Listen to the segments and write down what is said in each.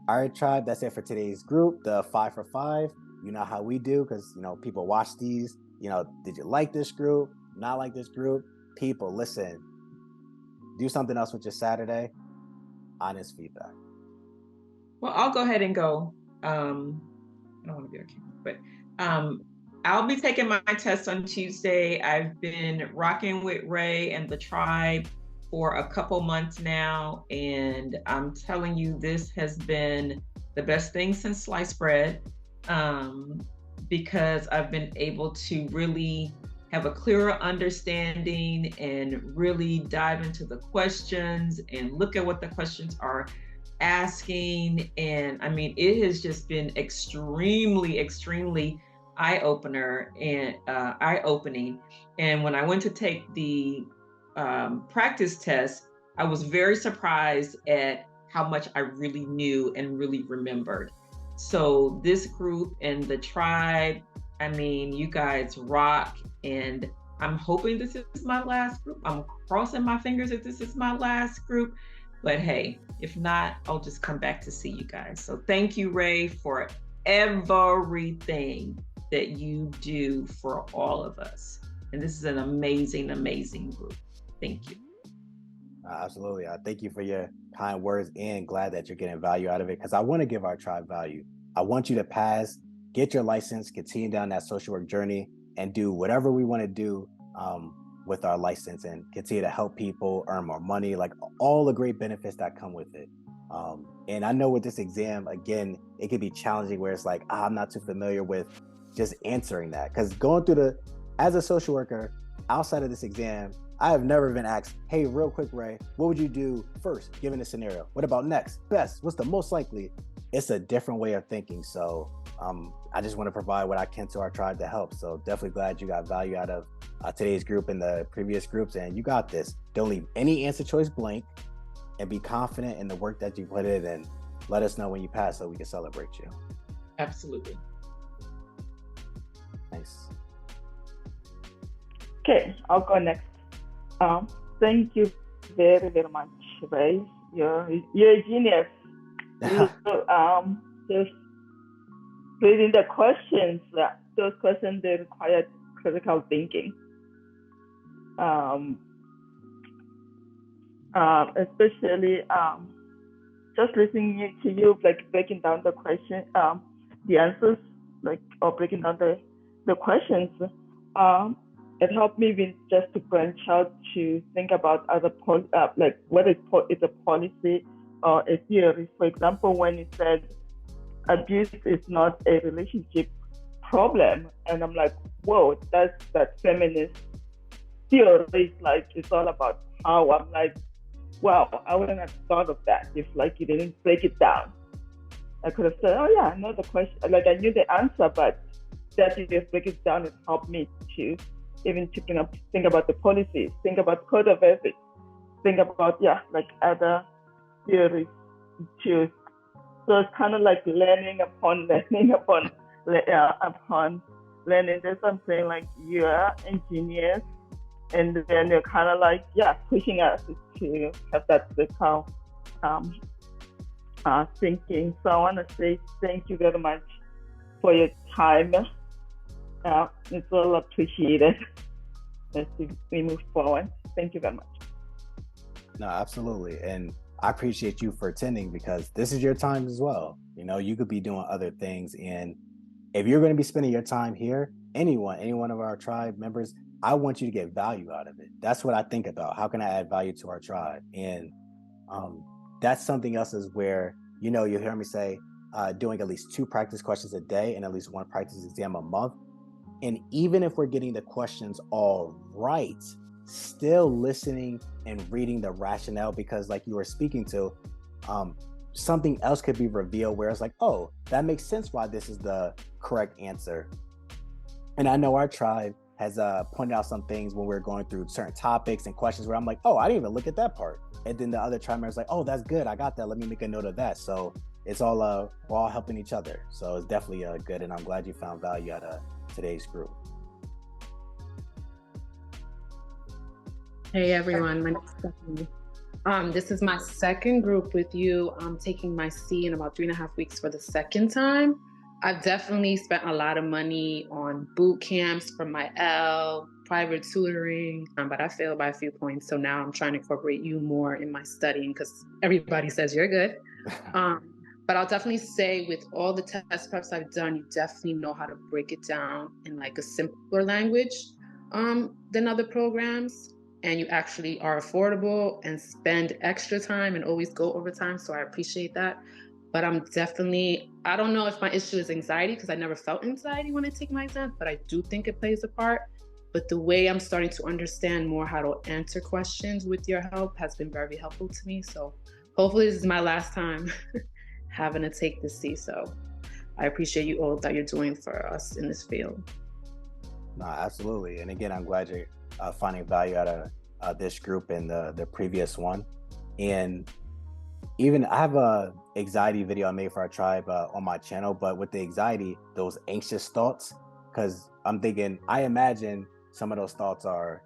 All right, tribe, that's it for today's group, the 5 for 5. You know how we do, because people watch these. Did you like this group? Not like this group? People, listen, do something else with your Saturday. Honest feedback. Well, I'll go ahead and go. I don't want to be on camera, but I'll be taking my test on Tuesday. I've been rocking with Ray and the tribe for a couple months now, and I'm telling you, this has been the best thing since sliced bread, because I've been able to really have a clearer understanding and really dive into the questions and look at what the questions are asking. And I mean, it has just been extremely eye-opener and eye-opening. And when I went to take the practice test, I was very surprised at how much I really knew and really remembered. So this group and the tribe, I mean, you guys rock, and I'm hoping this is my last group. I'm crossing my fingers that this is my last group, but hey, if not, I'll just come back to see you guys. So thank you, Ray, for everything that you do for all of us. And this is an amazing, amazing group. Thank you. Absolutely. Thank you for your kind words, and glad that you're getting value out of it, because I want to give our tribe value. I want you to pass, get your license, continue down that social work journey, and do whatever we want to do with our license, and continue to help people earn more money, like all the great benefits that come with it. And I know with this exam, again, it could be challenging where it's like, I'm not too familiar with just answering that, because going through as a social worker, outside of this exam, I have never been asked, hey, real quick, Ray, what would you do first, given a scenario? What about next? Best? What's the most likely? It's a different way of thinking. So I just want to provide what I can to our tribe to help. So definitely glad you got value out of today's group and the previous groups, and you got this. Don't leave any answer choice blank, and be confident in the work that you put in, and let us know when you pass so we can celebrate you. Absolutely. Nice. Okay, I'll go next. Thank you very, very much, Ray. You're a genius. Just reading the questions, those questions, they require critical thinking. Especially just listening to you, like breaking down the question, the answers, or breaking down the questions. It helped me just to branch out to think about other whether it's a policy or a theory. For example, when you said abuse is not a relationship problem, and I'm like, whoa, that's that feminist theory. It's all about power. I'm like, wow, I wouldn't have thought of that if you didn't break it down. I could have said, oh yeah, I know the question, I knew the answer, but that you just break it down, it helped me to even think about the policies, think about code of ethics, think about other theories too. So it's kind of like learning upon learning. That's what I'm saying, you're engineers, and then you're kind of pushing us to have that critical thinking. So I want to say thank you very much for your time. It's all appreciated as we move forward. Thank you very much. No, absolutely. And I appreciate you for attending, because this is your time as well. You could be doing other things. And if you're going to be spending your time here, any one of our tribe members, I want you to get value out of it. That's what I think about. How can I add value to our tribe? And that's something else is where, you'll hear me say, doing at least 2 practice questions a day and at least 1 practice exam a month. And even if we're getting the questions all right, still listening and reading the rationale, because like you were speaking to, something else could be revealed where it's like, oh, that makes sense why this is the correct answer. And I know our tribe has pointed out some things when we're going through certain topics and questions where I'm like, oh, I didn't even look at that part. And then the other tribe members like, oh, that's good, I got that, let me make a note of that. So it's all we're all helping each other. So it's definitely good, and I'm glad you found value out of today's group. Hey everyone, my name is Stephanie. This is my second group with you. I'm taking my C in about 3.5 weeks for the second time. I've definitely spent a lot of money on boot camps for my L, private tutoring, but I failed by a few points. So now I'm trying to incorporate you more in my studying because everybody says you're good. But I'll definitely say with all the test preps I've done, you definitely know how to break it down in like a simpler language than other programs. And you actually are affordable and spend extra time and always go overtime. So I appreciate that. But I don't know if my issue is anxiety because I never felt anxiety when I take my exam, but I do think it plays a part. But the way I'm starting to understand more how to answer questions with your help has been very helpful to me. So hopefully this is my last time having to take the C. So I appreciate you all that you're doing for us in this field. No, absolutely. And again, I'm glad you're finding value out of this group and the previous one. And even I have a anxiety video I made for our tribe on my channel, but with the anxiety, those anxious thoughts, because I'm thinking, I imagine some of those thoughts are,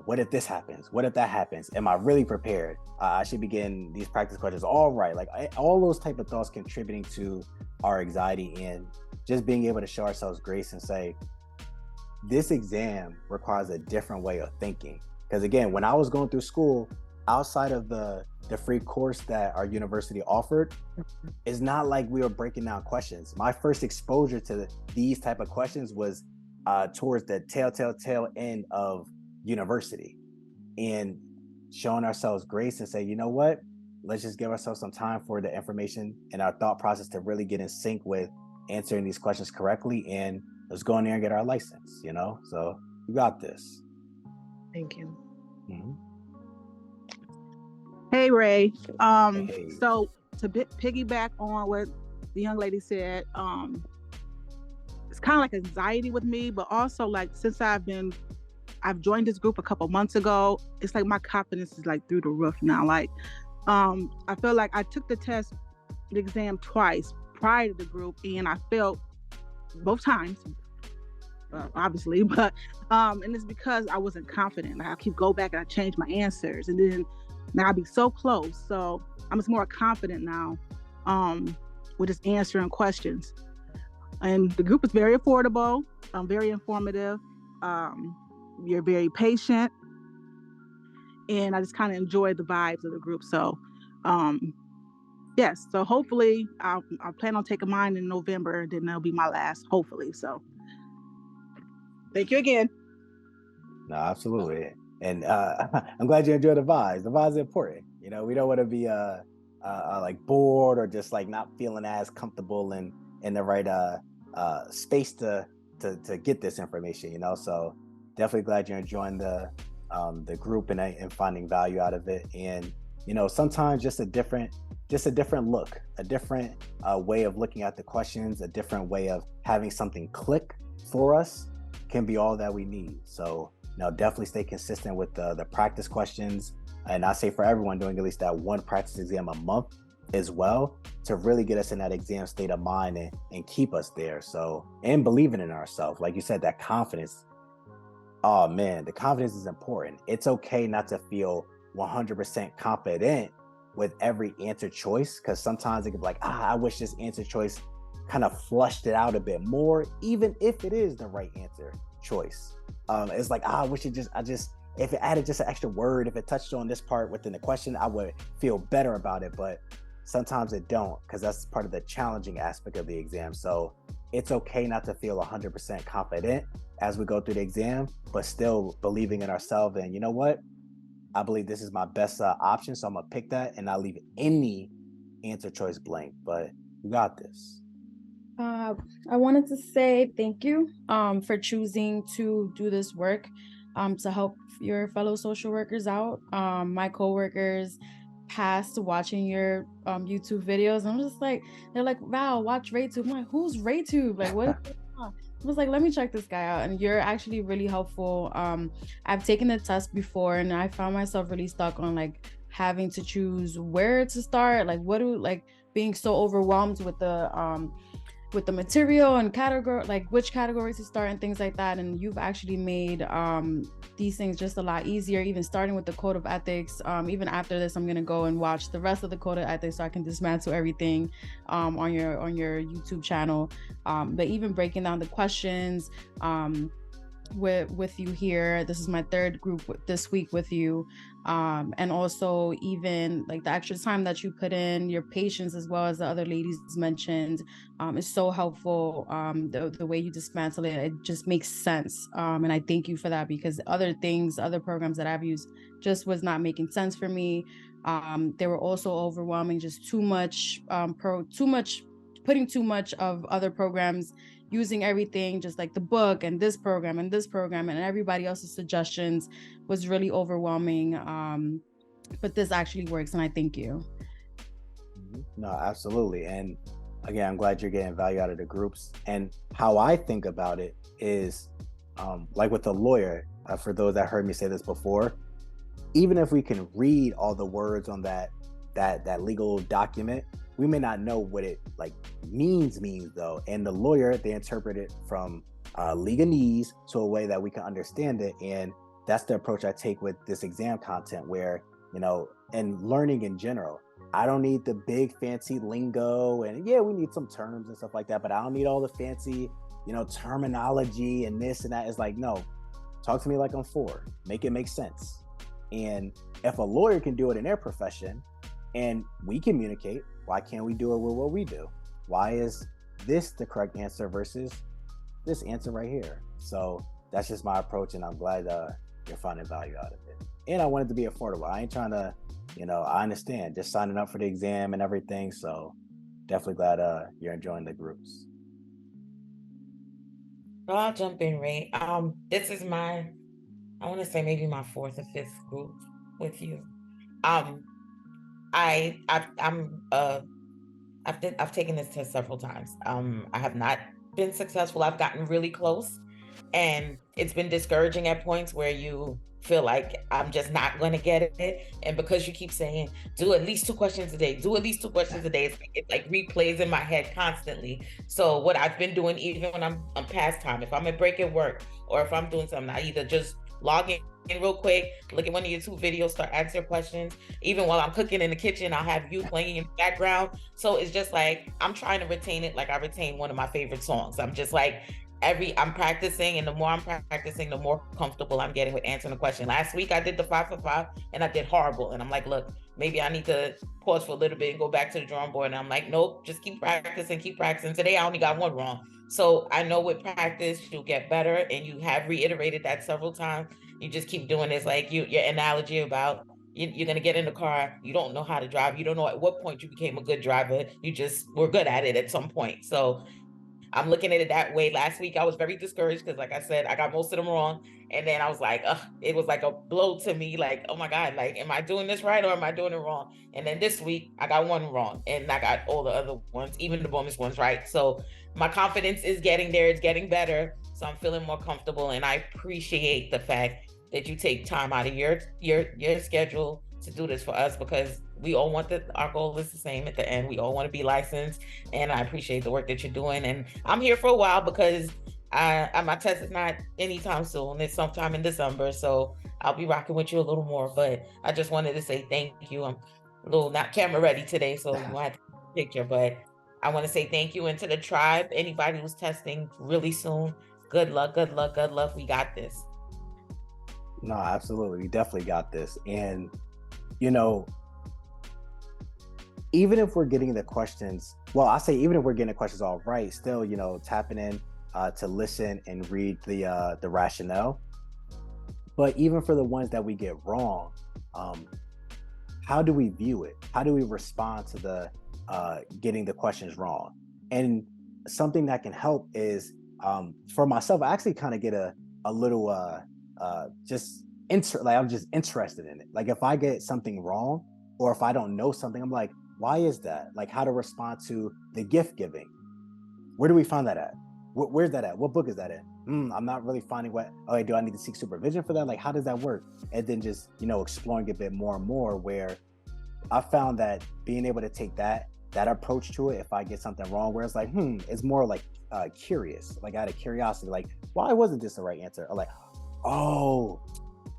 what if this happens? What if that happens? Am I really prepared? I should be getting these practice questions all right. Like all those type of thoughts contributing to our anxiety, and just being able to show ourselves grace and say, this exam requires a different way of thinking. Because again, when I was going through school, outside of the free course that our university offered, it's not like we were breaking down questions. My first exposure to these type of questions was towards the tail end of university, and showing ourselves grace and say, you know what, let's just give ourselves some time for the information and our thought process to really get in sync with answering these questions correctly, and let's go in there and get our license, you know? So you got this. Thank you. Mm-hmm. Hey, Ray. Hey. So to piggyback on what the young lady said, it's kind of like anxiety with me, but also like since I've joined this group a couple months ago, it's like my confidence is like through the roof now. Like, I feel like I took the exam twice prior to the group, and I failed both times, obviously, but and it's because I wasn't confident. Like I keep go back and I change my answers, and then now I'll be so close. So I'm just more confident now with just answering questions. And the group is very affordable, very informative. You're very patient, and I just kind of enjoy the vibes of the group. So yes, so hopefully I'll plan on taking mine in November, and then that'll be my last, hopefully. So thank you again. No, absolutely. And I'm glad you enjoy the vibes. The vibes are important. You know, we don't want to be like bored or just like not feeling as comfortable in the right space to get this information, you know. So definitely glad you're enjoying the group and finding value out of it. And you know, sometimes just a different look, a different way of looking at the questions, a different way of having something click for us can be all that we need. So you know, definitely stay consistent with the practice questions, and I say for everyone doing at least that one practice exam a month as well, to really get us in that exam state of mind and keep us there. So, and believing in ourselves, like you said, that confidence. Oh man, the confidence is important. It's okay not to feel 100% confident with every answer choice, because sometimes it can be like, I wish this answer choice kind of flushed it out a bit more, even if it is the right answer choice. It's like, I wish if it added just an extra word, if it touched on this part within the question, I would feel better about it. But sometimes it don't, because that's part of the challenging aspect of the exam. So it's okay not to feel 100% confident as we go through the exam, but still believing in ourselves. And you know what? I believe this is my best option, so I'm gonna pick that and not leave any answer choice blank. But you got this. I wanted to say thank you for choosing to do this work to help your fellow social workers out. My coworkers passed watching your YouTube videos. I'm just like, they're like, wow, watch RayTube. I'm like, who's RayTube? Like, what? I was like, let me check this guy out. And you're actually really helpful. I've taken the test before, and I found myself really stuck on like having to choose where to start, like being so overwhelmed with the with the material and category, like which categories to start and things like that. And you've actually made these things just a lot easier, even starting with the code of ethics. Even after this, I'm gonna go and watch the rest of the code of ethics so I can dismantle everything on your YouTube channel. But even breaking down the questions with you here. This is my third group this week with you. And also even like the extra time that you put in, your patience, as well as the other ladies mentioned, is so helpful. The way you dismantle it, it just makes sense. And I thank you for that, because other programs that I've used just was not making sense for me. They were also overwhelming, just putting too much of other programs, using everything, just like the book and this program and everybody else's suggestions was really overwhelming. But this actually works, and I thank you. No, absolutely. And again, I'm glad you're getting value out of the groups. And how I think about it is, like with a lawyer, for those that heard me say this before, even if we can read all the words on that legal document, we may not know what it like means though. And the lawyer, they interpret it from legalese to a way that we can understand it. And that's the approach I take with this exam content, where, you know, and learning in general, I don't need the big fancy lingo, and yeah, we need some terms and stuff like that, but I don't need all the fancy, you know, terminology and this and that. Is like, no, talk to me like I'm 4, make it make sense. And if a lawyer can do it in their profession and we communicate, why can't we do it with what we do? Why is this the correct answer versus this answer right here? So that's just my approach, and I'm glad you're finding value out of it. And I want it to be affordable. I ain't trying to, you know, I understand just signing up for the exam and everything. So definitely glad you're enjoying the groups. Well, I'll jump in, Ray. This is I want to say maybe my 4th or 5th group with you. I've taken this test several times. I have not been successful. I've gotten really close, and it's been discouraging at points where you feel like I'm just not going to get it. And because you keep saying, do at least 2 questions a day, it like replays in my head constantly. So what I've been doing, even when I'm on past time, if I'm at break at work or if I'm doing something, I either just log in real quick, look at one of your 2 videos, start answering questions. Even while I'm cooking in the kitchen, I'll have you playing in the background. So it's just like, I'm trying to retain it like I retain one of my favorite songs. I'm just like, I'm practicing, and the more I'm practicing, the more comfortable I'm getting with answering the question. Last week I did the 5 for 5 and I did horrible. And I'm like, look, maybe I need to pause for a little bit and go back to the drawing board. And I'm like, nope, just keep practicing. Today I only got 1 wrong. So I know with practice, you'll get better, and you have reiterated that several times. You just keep doing this, like your analogy about you're going to get in the car. You don't know how to drive. You don't know at what point you became a good driver. You just were good at it at some point. So I'm looking at it that way. Last week, I was very discouraged because, like I said, I got most of them wrong. And then I was like, it was like a blow to me. Like, oh my God, like, am I doing this right or am I doing it wrong? And then this week, I got 1 wrong, and I got all the other ones, even the bonus ones, right? So my confidence is getting there. It's getting better. So I'm feeling more comfortable. And I appreciate the fact that you take time out of your schedule to do this for us, because we all want our goal is the same at the end. We all want to be licensed, and I appreciate the work that you're doing. And I'm here for a while because my test is not anytime soon. It's sometime in December, so I'll be rocking with you a little more. But I just wanted to say thank you. I'm a little not camera ready today, so you might have to take a picture, but I want to say thank you. And to the tribe, anybody who's testing really soon, good luck. We got this. No, absolutely. We definitely got this. And, you know, even if we're getting the questions, well, I say even if we're getting the questions all right, still, you know, tapping in to listen and read the rationale. But even for the ones that we get wrong, how do we view it? How do we respond to the getting the questions wrong? And something that can help is, for myself, I actually kind of get a little I'm just interested in it. Like if I get something wrong, or if I don't know something, I'm like, why is that? Like how to respond to the gift giving. Where do we find that at? Where's that at? What book is that in? I'm not really finding do I need to seek supervision for that? Like, how does that work? And then just, you know, exploring a bit more and more, where I found that being able to take that that approach to it, if I get something wrong, where it's like, it's more like curious, like out of curiosity, like, why wasn't this the right answer? Or like, oh,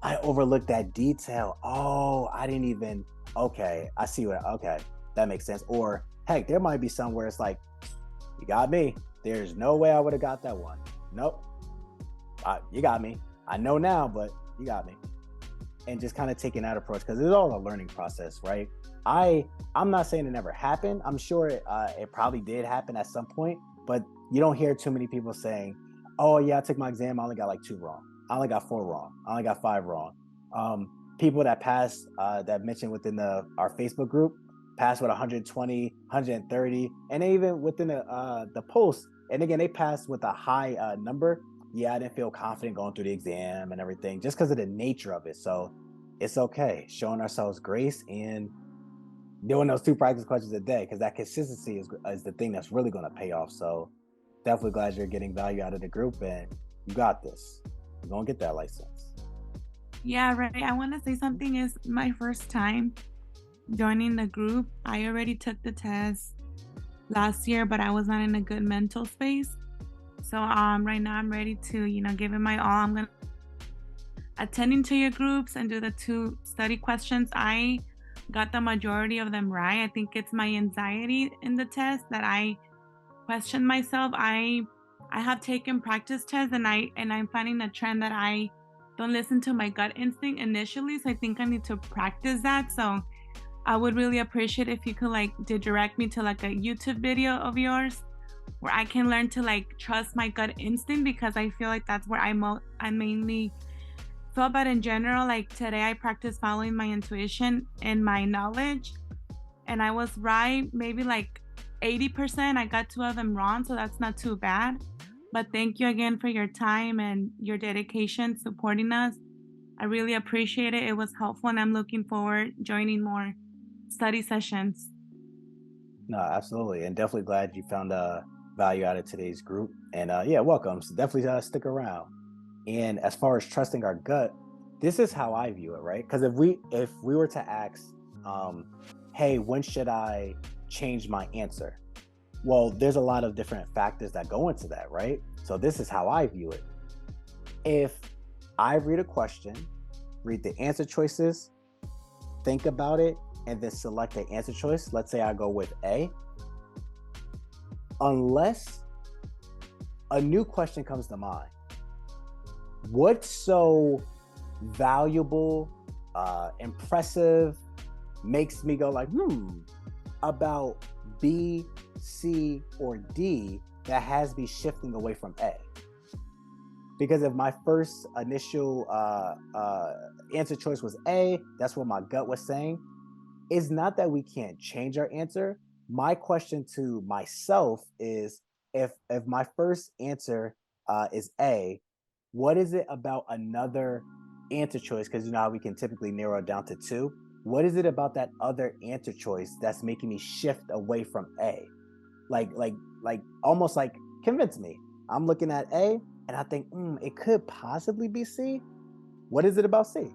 I overlooked that detail. Oh, I didn't even, okay, I see what, okay, that makes sense. Or heck, there might be somewhere it's like, you got me. There's no way I would have got that one. Nope. You got me. I know now, but you got me. And just kind of taking that approach, because it's all a learning process, right? I'm not saying it never happened. I'm sure it probably did happen at some point, but you don't hear too many people saying, oh yeah, I took my exam, I only got like 2 wrong. I only got 4 wrong. I only got 5 wrong. People that passed, that mentioned within our Facebook group, passed with 120, 130, and they even within the post, and again, they passed with a high number. Yeah, I didn't feel confident going through the exam and everything, just because of the nature of it. So it's okay, showing ourselves grace and doing those 2 practice questions a day, because that consistency is the thing that's really going to pay off. So definitely glad you're getting value out of the group, and you got this. You're going to get that license. Yeah, right. I want to say something. Is my first time joining the group. I already took the test last year, but I was not in a good mental space. So right now I'm ready to, give it my all. I'm gonna attending to your groups and do the 2 study questions. I got the majority of them right. I think it's my anxiety in the test that I question myself. I have taken practice tests, and I'm finding a trend that I don't listen to my gut instinct initially. So I think I need to practice that. So I would really appreciate if you could direct me to like a YouTube video of yours where I can learn to trust my gut instinct, because I feel like that's where I mainly feel. But in general, today I practiced following my intuition and my knowledge, and I was right maybe 80%. I got 2 of them wrong, so that's not too bad. But thank you again for your time and your dedication supporting us. I really appreciate it. It was helpful, and I'm looking forward joining more study sessions. No, absolutely. And definitely glad you found value out of today's group. And yeah, welcome. So definitely stick around. And as far as trusting our gut, this is how I view it, right? Because if we were to ask, hey, when should I change my answer? Well, there's a lot of different factors that go into that, right? So this is how I view it. If I read a question, read the answer choices, think about it, and then select the answer choice, let's say I go with A, unless a new question comes to mind, what's so valuable, impressive, makes me go about B, C, or D that has me shifting away from A? Because if my first initial answer choice was A, that's what my gut was saying. It's not that we can't change our answer. My question to myself is, if my first answer is A, what is it about another answer choice? Because you know how we can typically narrow it down to 2. What is it about that other answer choice that's making me shift away from A? Almost like convince me. I'm looking at A and I think, it could possibly be C. What is it about C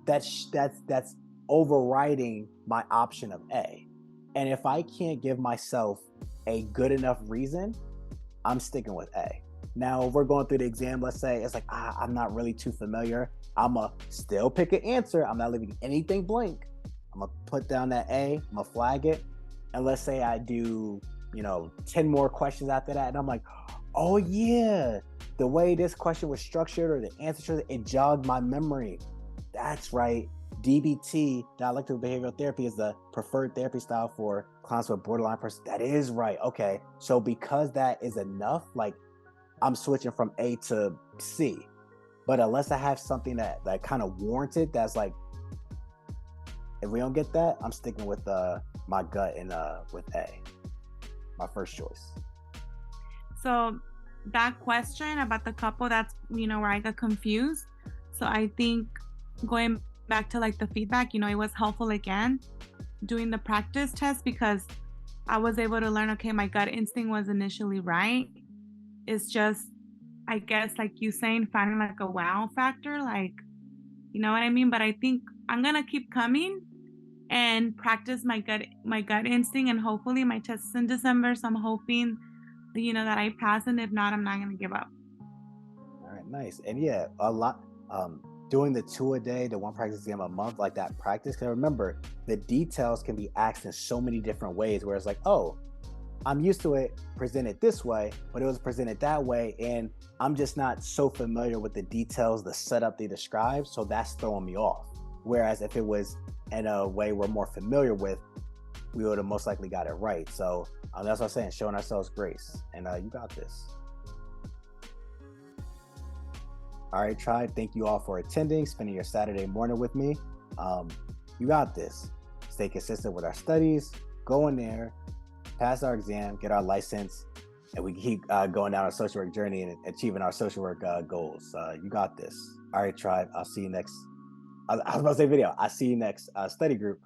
that's overriding my option of A? And if I can't give myself a good enough reason, I'm sticking with A. Now, if we're going through the exam, let's say it's like, I'm not really too familiar, I'ma still pick an answer. I'm not leaving anything blank. I'm gonna put down that A, I'm gonna flag it. And let's say I do, 10 more questions after that, and I'm like, oh yeah, the way this question was structured or the answer, it jogged my memory. That's right. DBT, dialectical behavioral therapy, is the preferred therapy style for clients with borderline person. That is right. Okay. So because that is enough, I'm switching from A to C. But unless I have something that kind of warranted, that's if we don't get that, I'm sticking with my gut and with A, my first choice. So that question about the couple, that's where I got confused. So I think going back to the feedback, it was helpful again doing the practice test, because I was able to learn, okay, my gut instinct was initially right. It's just, I guess, like you saying, finding a wow factor, you know what I mean? But I think I'm gonna keep coming and practice my gut instinct. And hopefully my test is in December, so I'm hoping, that I pass, and if not, I'm not going to give up. All right, nice. And yeah, a lot doing the 2 a day, the 1 practice exam a month, like that practice. Because remember, the details can be asked in so many different ways, where it's like, oh, I'm used to it presented this way, but it was presented that way, and I'm just not so familiar with the details, the setup they describe, so that's throwing me off. Whereas if it was in a way we're more familiar with, we would have most likely got it right. So that's what I'm saying, showing ourselves grace. And you got this. All right, Tribe, thank you all for attending, spending your Saturday morning with me. You got this. Stay consistent with our studies, go in there, pass our exam, get our license, and we keep going down our social work journey and achieving our social work goals. You got this. All right, Tribe, I'll see you next. I was about to say video. I'll see you next study group.